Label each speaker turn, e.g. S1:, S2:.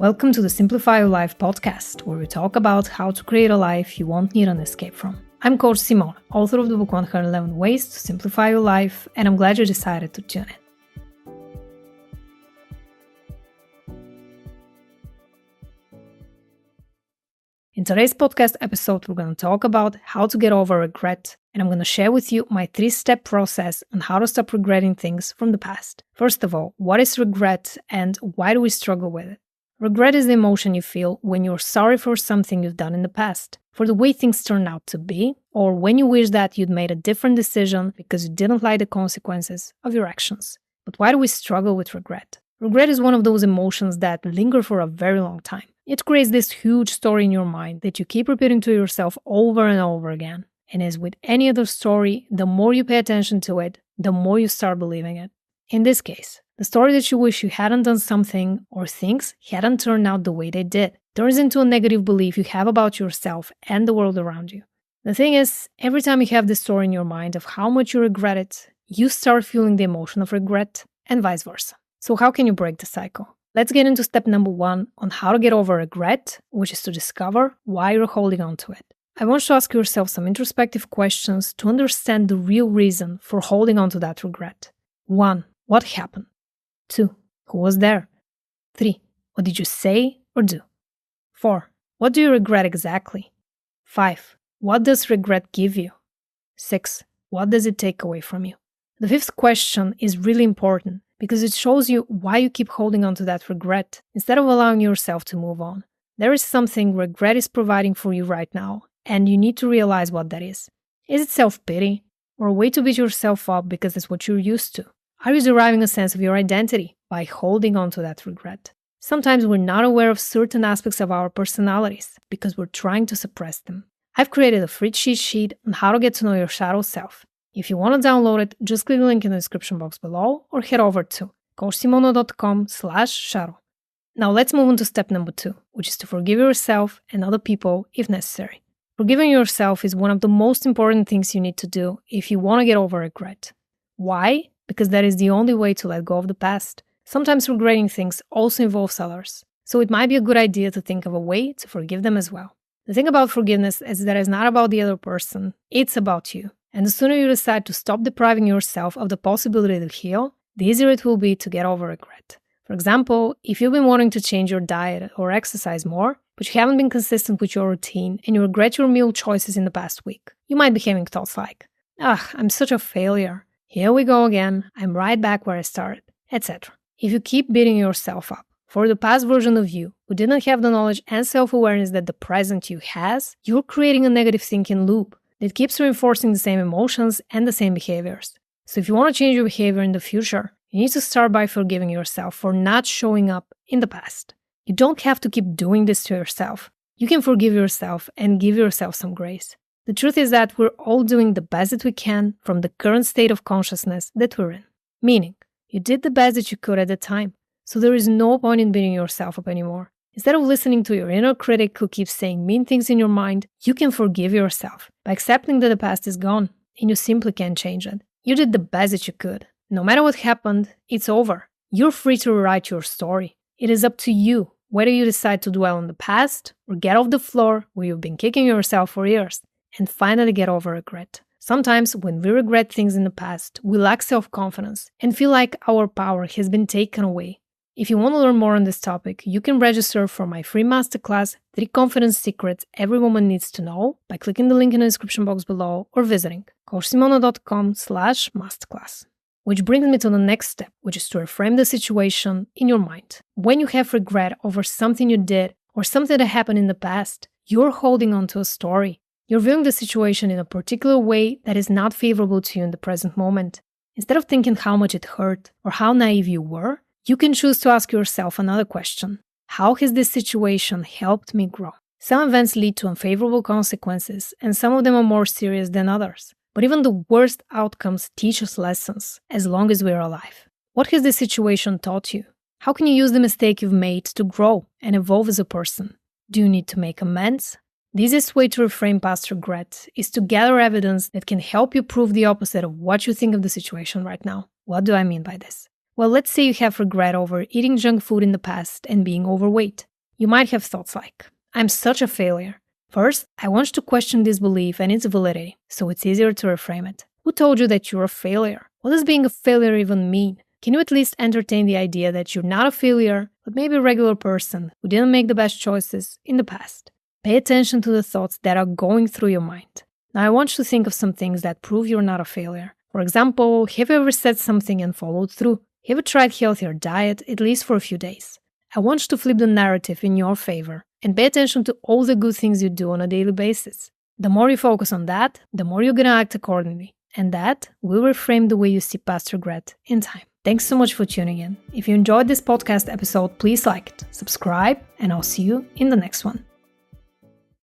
S1: Welcome to the Simplify Your Life podcast, where we talk about how to create a life you won't need an escape from. I'm Coach Simone, author of the book 111 Ways to Simplify Your Life, and I'm glad you decided to tune in. In today's podcast episode, we're going to talk about how to get over regret, and I'm going to share with you my 3-step process on how to stop regretting things from the past. First of all, what is regret and why do we struggle with it? Regret is the emotion you feel when you're sorry for something you've done in the past, for the way things turned out to be, or when you wish that you'd made a different decision because you didn't like the consequences of your actions. But why do we struggle with regret? Regret is one of those emotions that linger for a very long time. It creates this huge story in your mind that you keep repeating to yourself over and over again. And as with any other story, the more you pay attention to it, the more you start believing it. In this case, the story that you wish you hadn't done something or things hadn't turned out the way they did turns into a negative belief you have about yourself and the world around you. The thing is, every time you have this story in your mind of how much you regret it, you start feeling the emotion of regret and vice versa. So how can you break the cycle? Let's get into step number 1 on how to get over regret, which is to discover why you're holding on to it. I want you to ask yourself some introspective questions to understand the real reason for holding on to that regret. 1. What happened? 2. Who was there? 3. What did you say or do? 4. What do you regret exactly? 5. What does regret give you? 6. What does it take away from you? The 5th question is really important because it shows you why you keep holding on to that regret instead of allowing yourself to move on. There is something regret is providing for you right now, and you need to realize what that is. Is it self-pity or a way to beat yourself up because it's what you're used to? Are you deriving a sense of your identity by holding on to that regret? Sometimes we're not aware of certain aspects of our personalities because we're trying to suppress them. I've created a free cheat sheet on how to get to know your shadow self. If you want to download it, just click the link in the description box below or head over to coachsimono.com/shadow. Now let's move on to step number 2, which is to forgive yourself and other people if necessary. Forgiving yourself is one of the most important things you need to do if you want to get over regret. Why? Because that is the only way to let go of the past. Sometimes regretting things also involves others, so it might be a good idea to think of a way to forgive them as well. The thing about forgiveness is that it's not about the other person, it's about you. And the sooner you decide to stop depriving yourself of the possibility to heal, the easier it will be to get over regret. For example, if you've been wanting to change your diet or exercise more, but you haven't been consistent with your routine and you regret your meal choices in the past week, you might be having thoughts like, I'm such a failure. Here we go again, I'm right back where I started, etc. If you keep beating yourself up for the past version of you who didn't have the knowledge and self-awareness that the present you has, you're creating a negative thinking loop that keeps reinforcing the same emotions and the same behaviors. So if you want to change your behavior in the future, you need to start by forgiving yourself for not showing up in the past. You don't have to keep doing this to yourself. You can forgive yourself and give yourself some grace. The truth is that we're all doing the best that we can from the current state of consciousness that we're in. Meaning, you did the best that you could at the time, so there is no point in beating yourself up anymore. Instead of listening to your inner critic who keeps saying mean things in your mind, you can forgive yourself by accepting that the past is gone and you simply can't change it. You did the best that you could. No matter what happened, it's over. You're free to rewrite your story. It is up to you whether you decide to dwell on the past or get off the floor where you've been kicking yourself for years and finally get over regret. Sometimes when we regret things in the past, we lack self-confidence and feel like our power has been taken away. If you want to learn more on this topic, you can register for my free masterclass, 3 Confidence Secrets Every Woman Needs to Know, by clicking the link in the description box below or visiting coachsimono.com/masterclass. Which brings me to the next step, which is to reframe the situation in your mind. When you have regret over something you did or something that happened in the past, you're holding on to a story. You're viewing the situation in a particular way that is not favorable to you in the present moment. Instead of thinking how much it hurt or how naive you were, you can choose to ask yourself another question. How has this situation helped me grow? Some events lead to unfavorable consequences, and some of them are more serious than others. But even the worst outcomes teach us lessons as long as we're alive. What has this situation taught you? How can you use the mistake you've made to grow and evolve as a person? Do you need to make amends? The easiest way to reframe past regret is to gather evidence that can help you prove the opposite of what you think of the situation right now. What do I mean by this? Well, let's say you have regret over eating junk food in the past and being overweight. You might have thoughts like, I'm such a failure. First, I want you to question this belief and its validity, so it's easier to reframe it. Who told you that you're a failure? What does being a failure even mean? Can you at least entertain the idea that you're not a failure, but maybe a regular person who didn't make the best choices in the past? Pay attention to the thoughts that are going through your mind. Now, I want you to think of some things that prove you're not a failure. For example, have you ever said something and followed through? Have you tried healthier diet, at least for a few days? I want you to flip the narrative in your favor and pay attention to all the good things you do on a daily basis. The more you focus on that, the more you're gonna act accordingly. And that will reframe the way you see past regret in time. Thanks so much for tuning in. If you enjoyed this podcast episode, please like it, subscribe, and I'll see you in the next one.